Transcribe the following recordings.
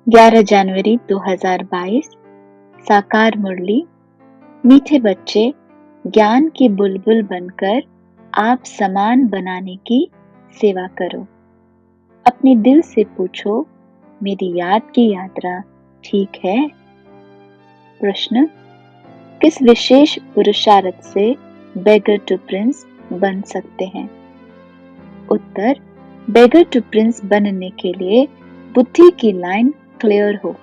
11 जनवरी 2022। साकार मुरली। मीठे बच्चे, ज्ञान की बुलबुल बनकर आप समान बनाने की सेवा करो। अपने दिल से पूछो, मेरी याद की यात्रा ठीक है? प्रश्न, किस विशेष पुरुषार्थ से बेगर टू प्रिंस बन सकते हैं? उत्तर, बेगर टू प्रिंस बनने के लिए बुद्धि की लाइन क्लियर हो,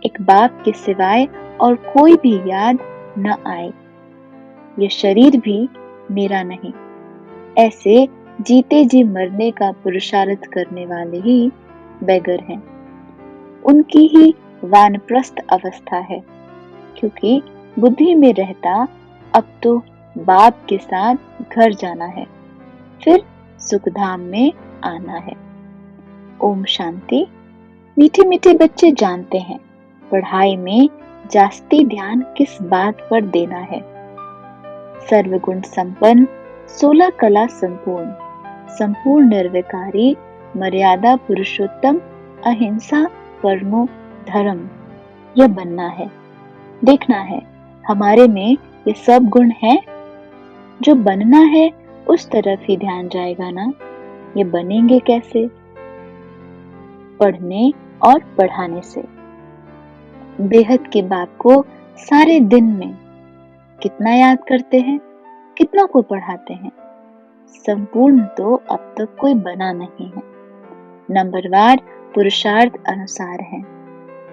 एक बाप के सिवाय और कोई भी याद न आए, यह शरीर भी मेरा नहीं। ऐसे जीते जी मरने का पुरुषार्थ करने वाले ही बेगर हैं। उनकी ही वानप्रस्थ अवस्था है, क्योंकि बुद्धि में रहता अब तो बाप के साथ घर जाना है, फिर सुखधाम में आना है। ओम शांति। मीठे मीठे बच्चे जानते हैं पढ़ाई में जास्ती ध्यान किस बात पर देना है। सर्वगुण संपन्न, 16 कला संपूर्ण, संपूर्ण निर्विकारी, मर्यादा पुरुषोत्तम, अहिंसा परमो धर्म, यह बनना है। देखना है हमारे में ये सब गुण हैं। जो बनना है उस तरफ ही ध्यान जाएगा ना। ये बनेंगे कैसे? पढ़ने और पढ़ाने से। बेहद के बाप को सारे दिन में कितना याद करते हैं, कितनों को पढ़ाते हैं? संपूर्ण तो अब तक कोई बना नहीं है। नंबरवार पुरुषार्थ अनुसार है।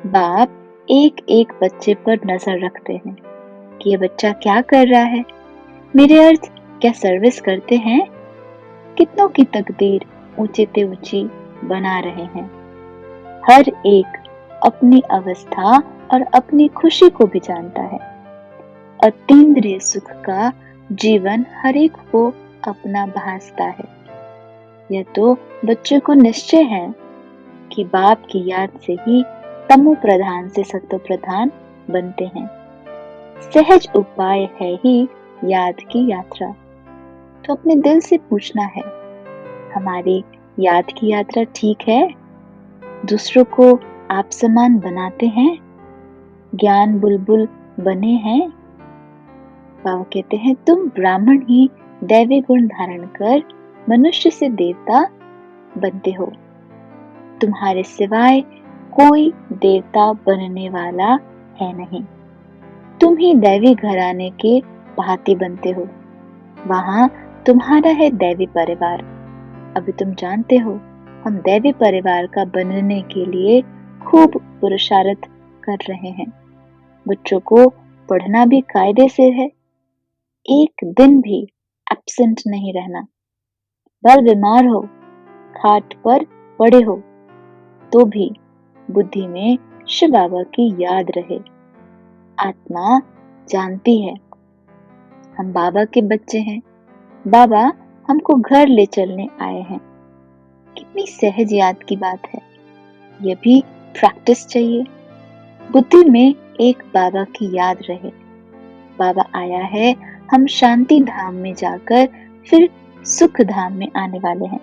बाप एक एक बच्चे पर नजर रखते हैं कि ये बच्चा क्या कर रहा है, मेरे अर्थ क्या सर्विस करते हैं? कितनों की तकदीर ऊंचे ते ऊंची बना रहे हैं। हर एक अपनी अवस्था और अपनी खुशी को भी जानता है। अतीन्द्रिय सुख का जीवन हर एक को अपना भासता है। यह तो बच्चे को निश्चय है कि बाप की याद से ही तमो प्रधान से सत्व प्रधान बनते हैं। सहज उपाय है ही याद की यात्रा। तो अपने दिल से पूछना है, हमारी याद की यात्रा ठीक है? दूसरों को आप समान बनाते हैं? ज्ञान बुलबुल बने हैं? बाबा कहते हैं, तुम ब्राह्मण ही दैवी गुण धारण कर मनुष्य से देवता बनते हो। तुम्हारे सिवाय कोई देवता बनने वाला है नहीं। तुम ही दैवी घराने के भांति बनते हो। वहां तुम्हारा है दैवी परिवार। अभी तुम जानते हो हम दैवी परिवार का बनने के लिए खूब पुरुषार्थ कर रहे हैं। बच्चों को पढ़ना भी कायदे से है, एक दिन भी एब्सेंट नहीं रहना। भर बीमार हो, खाट पर पड़े हो, तो भी बुद्धि में शिव बाबा की याद रहे। आत्मा जानती है हम बाबा के बच्चे हैं, बाबा हमको घर ले चलने आए हैं। कितनी सहज याद की बात है। यह भी प्रैक्टिस चाहिए। बुद्धि में एक बाबा की याद रहे। बाबा आया है, हम शांति धाम में जाकर फिर सुख धाम में आने वाले हैं।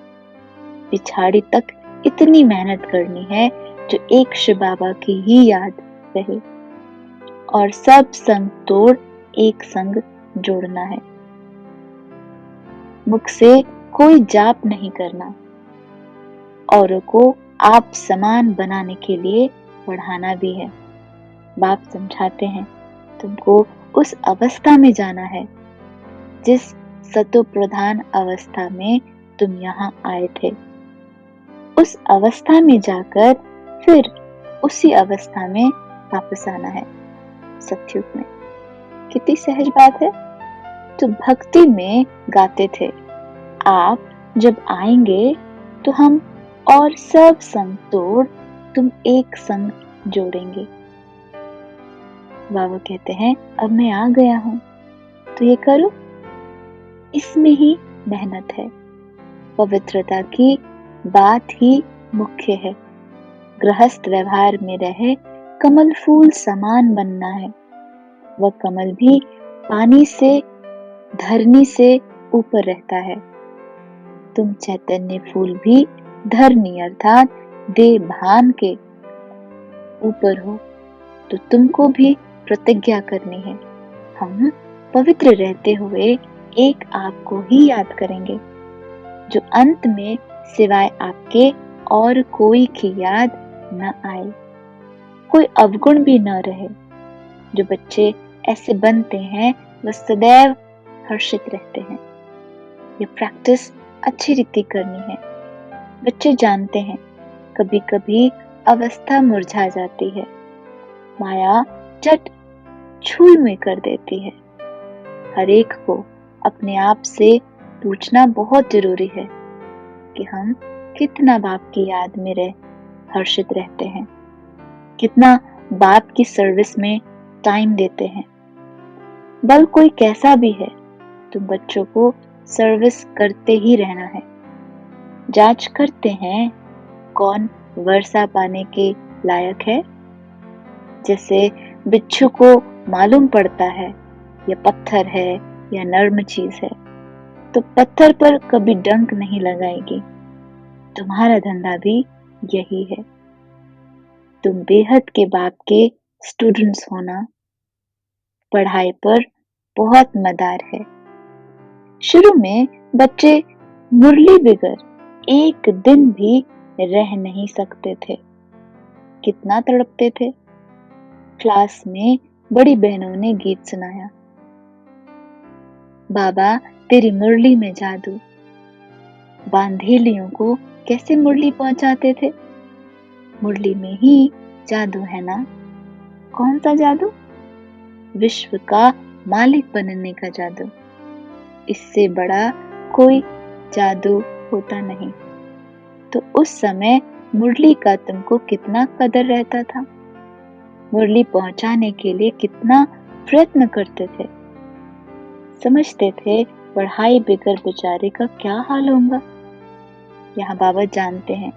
पिछाड़ी तक इतनी मेहनत करनी है जो एक शिव बाबा की ही याद रहे, और सब संग तोड़ एक संग जोड़ना है। मुख से कोई जाप नहीं करना, औरों को आप समान बनाने के लिए पढ़ाना भी है। बाप समझाते हैं, तुमको उस अवस्था में जाना है जिस सतो प्रधान अवस्था में तुम यहाँ आए थे। उस अवस्था में जाकर फिर उसी अवस्था में वापस आना है, सतयुग में। कितनी सहज बात है। तो भक्ति में गाते थे, आप जब आएंगे तो हम और सब संग तोड़ तुम एक संग जोड़ेंगे। बाबा कहते हैं, अब मैं आ गया हूं तो ये करो। इसमें ही मेहनत है। पवित्रता की बात ही मुख्य है। गृहस्थ व्यवहार में रहे कमल फूल समान बनना है। वह कमल भी पानी से, धरनी से ऊपर रहता है। तुम चैतन्य फूल भी धरनी अर्थात देह भान के ऊपर हो, तो तुमको भी प्रतिज्ञा करनी है। हम पवित्र रहते हुए एक आपको ही याद करेंगे, जो अंत में सिवाय आपके और कोई की याद न आए, कोई अवगुण भी न रहे। जो बच्चे ऐसे बनते हैं वह सदैव हर्षित रहते हैं। ये प्रैक्टिस अच्छी रीति करनी है। बच्चे जानते हैं कभी कभी अवस्था मुरझा जाती है, माया झट छुई में कर देती है। हर एक को अपने आप से पूछना बहुत जरूरी है कि हम कितना बाप की याद में हर्षित रहते हैं, कितना बाप की सर्विस में टाइम देते हैं। बल कोई कैसा भी है, तुम बच्चों को सर्विस करते ही रहना है। जांच करते हैं कौन वर्षा पाने के लायक है। जैसे बिच्छू को मालूम पड़ता है यह पत्थर है या नर्म चीज है, तो पत्थर पर कभी डंक नहीं लगाएगी। तुम्हारा धंधा भी यही है। तुम बेहद के बाप के स्टूडेंट्स होना। पढ़ाई पर बहुत मदार है। शुरू में बच्चे मुरली बगैर एक दिन भी रह नहीं सकते थे। कितना तड़पते थे। क्लास में बड़ी बहनों ने गीत सुनाया, बाबा तेरी मुरली में जादू। बांधेलियों को कैसे मुरली पहुंचाते थे। मुरली में ही जादू है ना। कौन सा जादू? विश्व का मालिक बनने का जादू। इससे बड़ा कोई जादू होता नहीं। तो उस समय मुरली का तुमको कितना कदर रहता था। मुरली पहुंचाने के लिए कितना प्रयत्न करते थे। समझते थे पढ़ाई बगैर बेचारे का क्या हाल होगा। यहाँ बाबा जानते हैं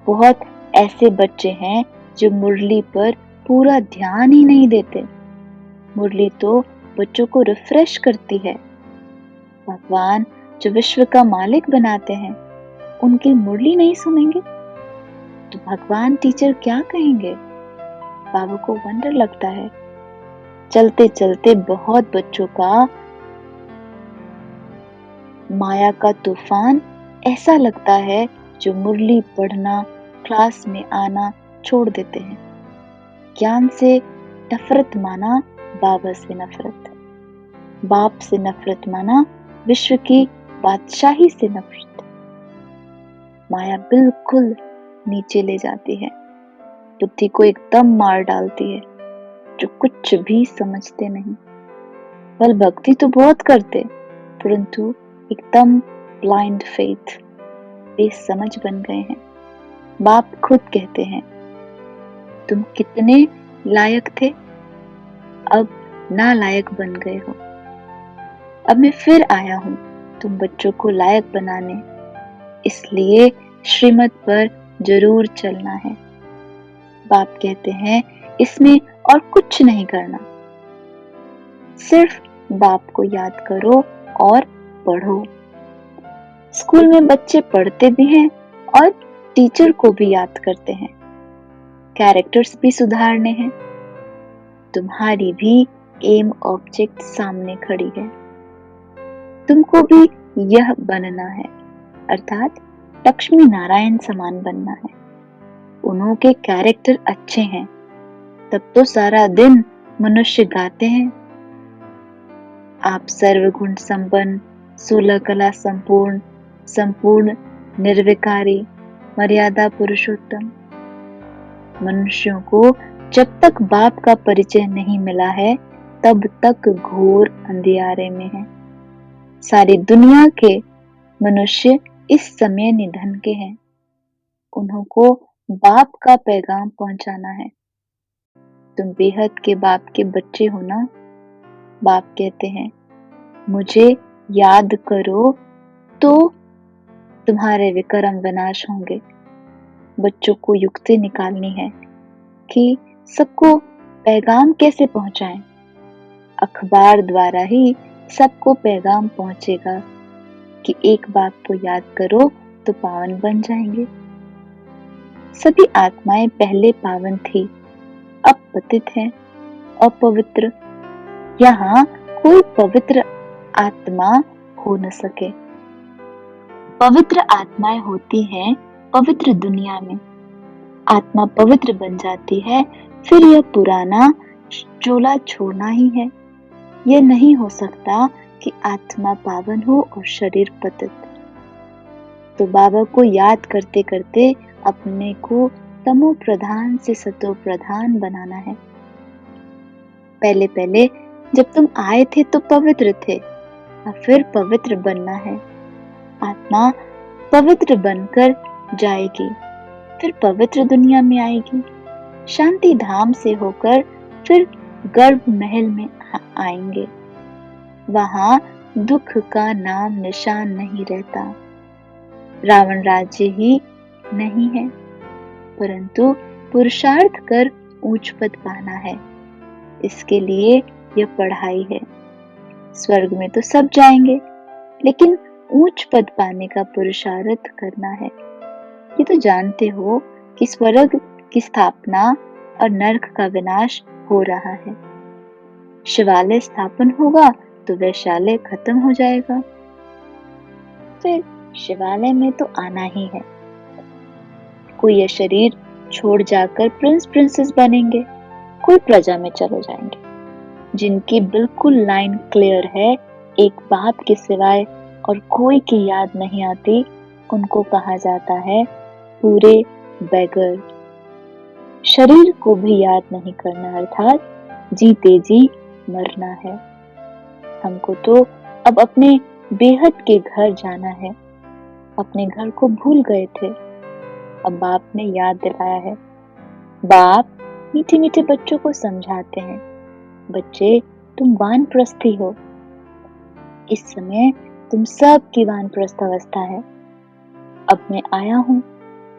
बहुत ऐसे बच्चे हैं जो मुरली पर पूरा ध्यान ही नहीं देते। मुरली तो बच्चों को रिफ्रेश करती है। भगवान जो विश्व का मालिक बनाते हैं, उनकी मुरली नहीं सुनेंगे तो भगवान टीचर क्या कहेंगे। बाबा को वंडर लगता है। चलते चलते बहुत बच्चों का माया का तूफान ऐसा लगता है जो मुरली पढ़ना, क्लास में आना छोड़ देते हैं। ज्ञान से नफरत माना बाबा से नफरत, बाप से नफरत माना विश्व की बादशाही से नफरत। माया बिल्कुल नीचे ले जाती है, बुद्धि को एकदम मार डालती है, जो कुछ भी समझते नहीं। बल भक्ति तो बहुत करते, परंतु एकदम ब्लाइंड फेथ, बेसमझ बन गए हैं। बाप खुद कहते हैं तुम कितने लायक थे, अब नालायक बन गए हो। अब मैं फिर आया हूं तुम बच्चों को लायक बनाने, इसलिए श्रीमत पर जरूर चलना है। बाप कहते हैं इसमें और कुछ नहीं करना, सिर्फ बाप को याद करो और पढ़ो। स्कूल में बच्चे पढ़ते भी हैं और टीचर को भी याद करते हैं। कैरेक्टर्स भी सुधारने हैं। तुम्हारी भी एम ऑब्जेक्ट सामने खड़ी है। तुमको भी यह बनना है, अर्थात लक्ष्मी नारायण समान बनना है। उन्हों के कैरेक्टर अच्छे हैं, तब तो सारा दिन मनुष्य गाते हैं, आप सर्वगुण संपन्न, 16 कला संपूर्ण, संपूर्ण निर्विकारी, मर्यादा पुरुषोत्तम। मनुष्यों को जब तक बाप का परिचय नहीं मिला है, तब तक घोर अंधियारे में है। सारी दुनिया के मनुष्य इस समय निधन के हैं। उन्हों को बाप का पैगाम पहुंचाना है। तुम बेहद के बाप के बच्चे हो ना। बाप कहते हैं मुझे याद करो तो तुम्हारे विक्रम विनाश होंगे। बच्चों को युक्ति निकालनी है कि सबको पैगाम कैसे पहुंचाएं। अखबार द्वारा ही सबको पैगाम पहुंचेगा कि एक बाप को याद करो तो पावन बन जाएंगे। सभी आत्माएं पहले पावन थी, अपतित हैं, अपवित्र। यहाँ कोई पवित्र आत्मा हो न सके। पवित्र आत्माएं होती हैं पवित्र दुनिया में। आत्मा पवित्र बन जाती है, फिर यह पुराना चोला छोड़ना ही है। यह नहीं हो सकता कि आत्मा पावन हो और शरीर पतित। तो बाबा को याद करते करते अपने को तमो प्रधान से सतो प्रधान बनाना है। पहले पहले जब तुम आए थे तो पवित्र थे, और फिर पवित्र बनना है। आत्मा पवित्र बनकर जाएगी, फिर पवित्र दुनिया में आएगी। शांति धाम से होकर फिर गर्भ महल में आएंगे। वहां दुख का नाम निशान नहीं रहता। रावण राज्य ही नहीं है, परंतु पुरुषार्थ कर ऊंच पद पाना है। इसके लिए यह पढ़ाई है। स्वर्ग में तो सब जाएंगे, लेकिन ऊंच पद पाने का पुरुषार्थ करना है। ये तो जानते हो कि स्वर्ग की स्थापना और नरक का विनाश हो रहा है। शिवालय स्थापन होगा तो वैशाल्य खत्म हो जाएगा। फिर शिवालय में तो आना ही है। कोई यह शरीर छोड़ जाकर प्रिंस प्रिंसेस बनेंगे, कोई प्रजा में चले जाएंगे। जिनकी बिल्कुल लाइन क्लियर है, एक बाप के सिवाय और कोई की याद नहीं आती, उनको कहा जाता है पूरे बेगर। शरीर को भी याद नहीं करना, अर्थात जीते जी मरना है। हमको तो अब अपने बेहद के घर जाना है। अपने घर को भूल गए थे, अब बाप ने याद दिलाया है। बाप मीठे मीठे बच्चों को समझाते हैं, बच्चे तुम वानप्रस्थी हो। इस समय तुम सब की वानप्रस्थ अवस्था है। अब मैं आया हूँ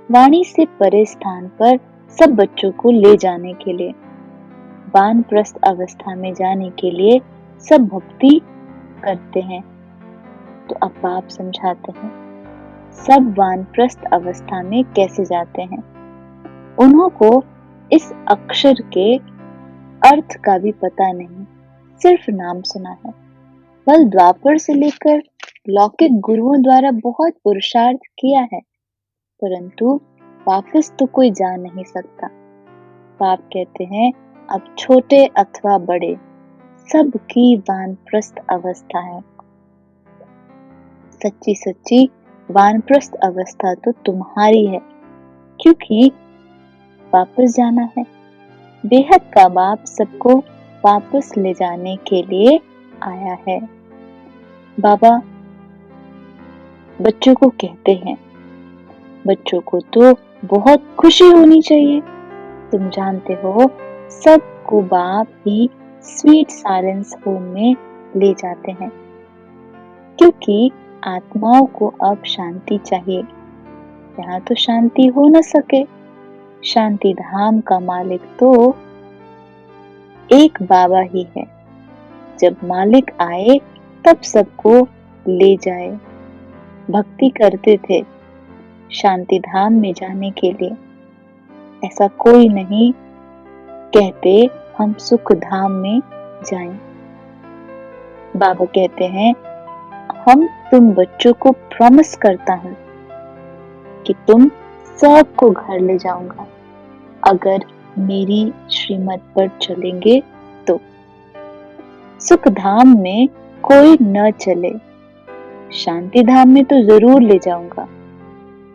वाणी से परे स्थान पर सब बच्चों को ले जाने के लिए। वानप्रस्थ अवस्था में जाने के लिए सब भक्ति करते हैं। तो अब बाप समझाते हैं सब वानप्रस्थ अवस्था में कैसे जाते हैं। उन्हों को इस अक्षर के अर्थ का भी पता नहीं, सिर्फ नाम सुना है। बल द्वापर से लेकर लौकिक गुरुओं द्वारा बहुत पुरुषार्थ किया है, परंतु वापस तो कोई जा नहीं सकता। बाप कहते हैं अब छोटे अथवा बड़े सबकी वानप्रस्थ अवस्था है। सच्ची सच्ची वानप्रस्थ अवस्था तो तुम्हारी है, क्योंकि वापस जाना है। बेहद का बाप सबको वापस ले जाने के लिए आया है। बाबा बच्चों को कहते हैं, बच्चों को तो बहुत खुशी होनी चाहिए। तुम जानते हो सबको बाप ही स्वीट साइलेंस होम में ले जाते हैं, क्योंकि आत्माओं को अब शांति चाहिए। यहाँ तो शांति हो न सके। शांति धाम का मालिक तो एक बाबा ही है। जब मालिक आए तब सबको ले जाए। भक्ति करते थे शांति धाम में जाने के लिए। ऐसा कोई नहीं कहते हम सुख धाम में जाएं। बाबा कहते हैं हम तुम बच्चों को प्रॉमिस करता हूं कि तुम सबको घर ले जाऊंगा, अगर मेरी श्रीमत पर चलेंगे तो। सुख धाम में कोई न चले, शांति धाम में तो जरूर ले जाऊंगा।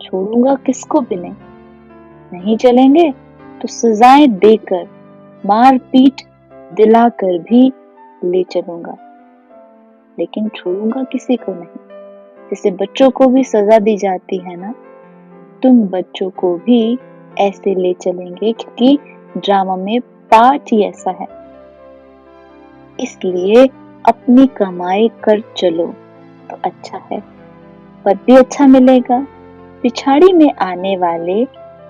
छोड़ूंगा किसको भी नहीं। नहीं चलेंगे तो सजाएं देकर, मार पीट दिलाकर भी ले चलूंगा, लेकिन छोड़ूंगा किसी को नहीं। जैसे बच्चों को भी सजा दी जाती है ना, तुम बच्चों को भी ऐसे ले चलेंगे, क्योंकि ड्रामा में पार्ट ही ऐसा है। इसलिए अपनी कमाई कर चलो तो अच्छा है, पद भी अच्छा मिलेगा। पिछाड़ी में आने वाले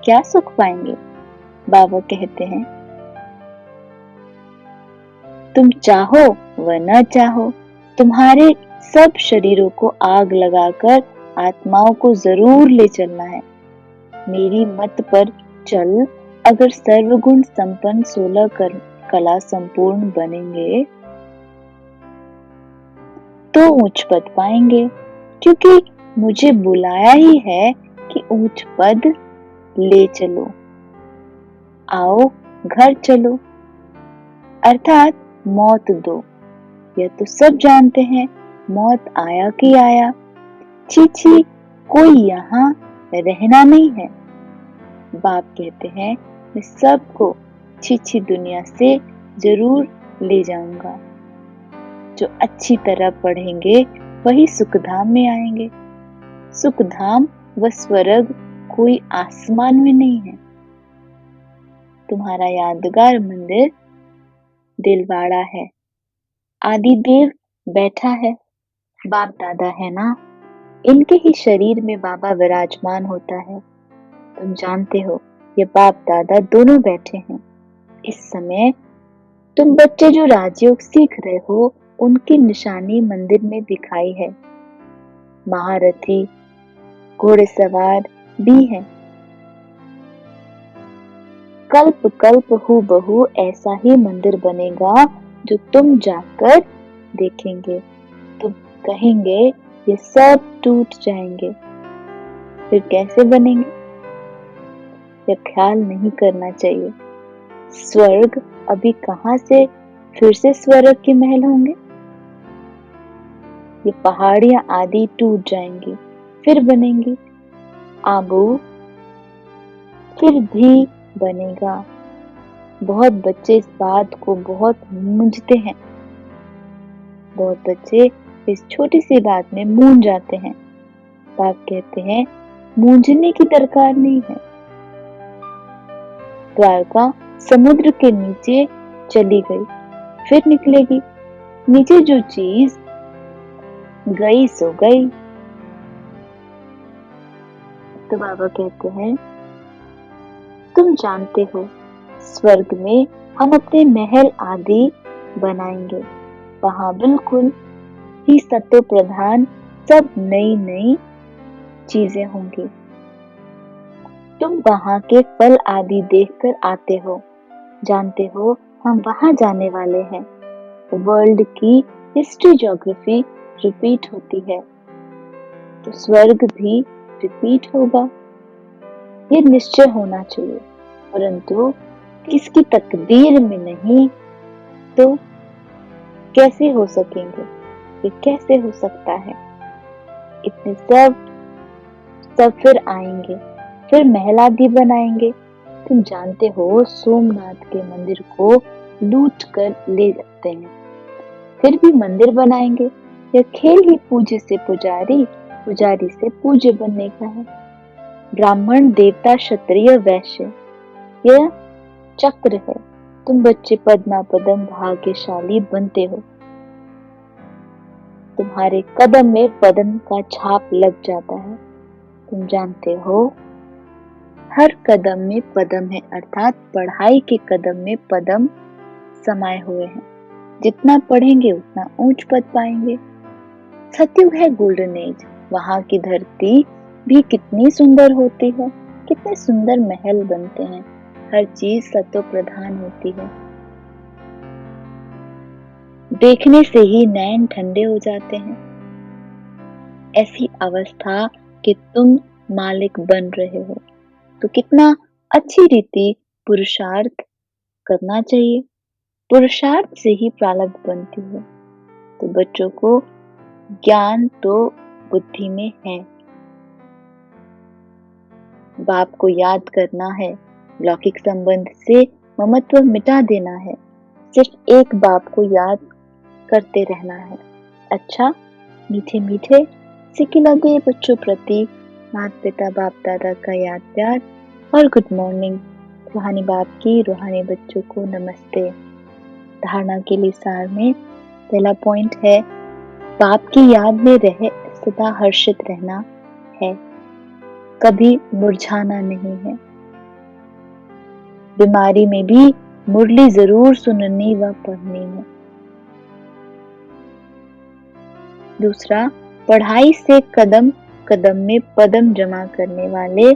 क्या सुख पाएंगे। बाबा कहते हैं तुम चाहो व न चाहो, तुम्हारे सब शरीरों को आग लगाकर आत्माओं को जरूर ले चलना है। मेरी मत पर चल अगर सर्वगुण संपन्न 16 कला संपूर्ण बनेंगे तो ऊंच पद पाएंगे, क्योंकि मुझे बुलाया ही है कि ऊंच पद ले चलो, आओ घर चलो, अर्थात मौत दो। यह तो सब जानते हैं, मौत आया कि आया। छी छी, कोई यहाँ रहना नहीं है। बाप कहते हैं, मैं सबको छी छी दुनिया से जरूर ले जाऊंगा। जो अच्छी तरह पढ़ेंगे वही सुखधाम में आएंगे। सुखधाम व स्वर्ग कोई आसमान में नहीं है। तुम्हारा यादगार मंदिर दिलवाड़ा है, आदिदेव बैठा है, बाप दादा है ना, इनके ही शरीर में बाबा विराजमान होता है। तुम जानते हो ये बाप दादा दोनों बैठे हैं। इस समय तुम बच्चे जो राजयोग सीख रहे हो उनकी निशानी मंदिर में दिखाई है। महारथी घोड़ेसवार भी है। कल्प कल्प हूबहू ऐसा ही मंदिर बनेगा जो तुम जाकर देखेंगे। तुम कहेंगे ये सब टूट जाएंगे, फिर कैसे बनेंगे? यह ख्याल नहीं करना चाहिए। स्वर्ग अभी कहां से फिर से स्वर्ग के महल होंगे? ये पहाड़ियां आदि टूट जाएंगी, फिर बनेंगी। आबू फिर भी बनेगा। बहुत बच्चे इस बात को बहुत मूंझते हैं। बहुत बच्चे इस छोटी सी बात में मूंझ जाते हैं। बाप कहते हैं, मूंझने की दरकार नहीं है। द्वारका समुद्र के नीचे चली गई, फिर निकलेगी। नीचे जो चीज गई सो गई। तो बाबा कहते हैं, तुम जानते हो स्वर्ग में हम अपने महल आदि बनाएंगे। वहां बिल्कुल ही सत्व प्रधान सब नई नई चीजें होंगी। तुम वहां के फल आदि देखकर आते हो, जानते हो हम वहां जाने वाले हैं। वर्ल्ड की हिस्ट्री ज्योग्राफी रिपीट होती है, तो स्वर्ग भी रिपीट होगा। ये निश्चय होना चाहिए, परंतु किसकी तकदीर में नहीं तो कैसे हो सकेंगे? ये कैसे हो सकता है? इतने सब फिर आएंगे, फिर महल आदि बनाएंगे। तुम जानते हो सोमनाथ के मंदिर को लूट कर ले जाते हैं, फिर भी मंदिर बनाएंगे। यह खेल ही पूज्य से पुजारी, पुजारी से पूज्य बनने का है। ब्राह्मण देवता क्षत्रिय वैश्य, यह चक्र है। तुम बच्चे पद्मा पदम भाग्यशाली बनते हो। तुम्हारे कदम में पद्म का छाप लग जाता है। तुम जानते हो हर कदम में पद्म है, अर्थात पढ़ाई के कदम में पद्म समाये हुए हैं। जितना पढ़ेंगे उतना ऊंच पद पाएंगे। सतयुग है गोल्डन एज। वहां की धरती भी कितनी सुंदर होती है, कितने सुंदर महल बनते हैं, हर चीज सत्व प्रधान होती है। देखने से ही नैन ठंडे हो जाते हैं। ऐसी अवस्था कि तुम मालिक बन रहे हो, तो कितना अच्छी रीति पुरुषार्थ करना चाहिए। पुरुषार्थ से ही प्रारब्ध बनती है। तो बच्चों को ज्ञान तो बुद्धि में है। बाप को याद करना है, लौकिक संबंध से ममत्व मिटा देना है। सिर्फ एक बाप को याद करते रहना है। अच्छा, मीठे मीठे सिखिलगे बच्चों प्रति माता पिता बाप दादा का याद प्यार और गुड मॉर्निंग। रूहानी बाप की रूहानी बच्चों को नमस्ते। धारणा के लिए सार में पहला पॉइंट है, बाप की याद में रहे सदा हर्षित रहना है, कभी मुरझाना नहीं है। बीमारी में भी मुरली जरूर सुननी व पढ़नी है। दूसरा, पढ़ाई से कदम कदम में पदम जमा करने वाले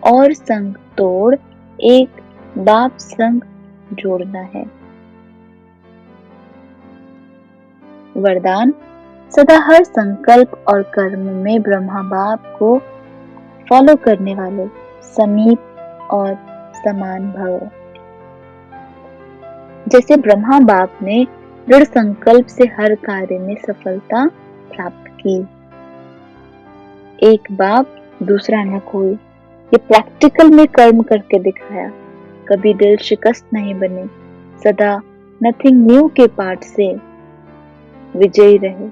और संग तोड़ एक बाप संग जोड़ना है। वरदान, सदा हर संकल्प और कर्म में ब्रह्मा बाप को फॉलो करने वाले समीप और समान भव। जैसे ब्रह्मा बाप ने दृढ़ संकल्प से हर कार्य में सफलता प्राप्त की, एक बाप दूसरा न कोई, ये प्रैक्टिकल में कर्म करके दिखाया। कभी दिल शिकस्त नहीं बने, सदा नथिंग न्यू के पाठ से विजयी रहे।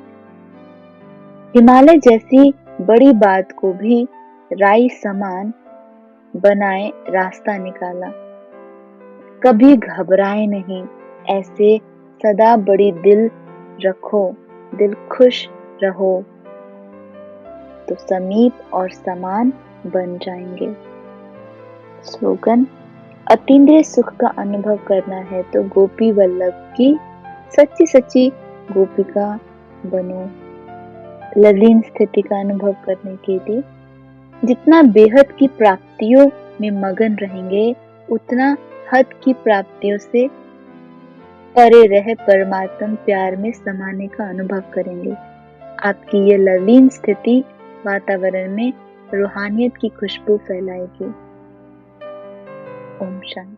हिमालय जैसी बड़ी बात को भी राई समान बनाए रास्ता निकाला। कभी घबराए नहीं, ऐसे सदा बड़ी दिल रखो, दिल खुश रहो तो समीप और समान बन जाएंगे। स्लोगन, अतीन्द्रिय सुख का अनुभव करना है तो गोपी वल्लभ की सच्ची सच्ची गोपिका बनो। ललीन स्थिति का अनुभव करने के लिए जितना बेहद की प्राप्तियों में मगन रहेंगे, उतना हद की प्राप्तियों से परे रह परमात्म प्यार में समाने का अनुभव करेंगे। आपकी ये ललीन स्थिति वातावरण में रूहानियत की खुशबू फैलाएगी। ओम शांति।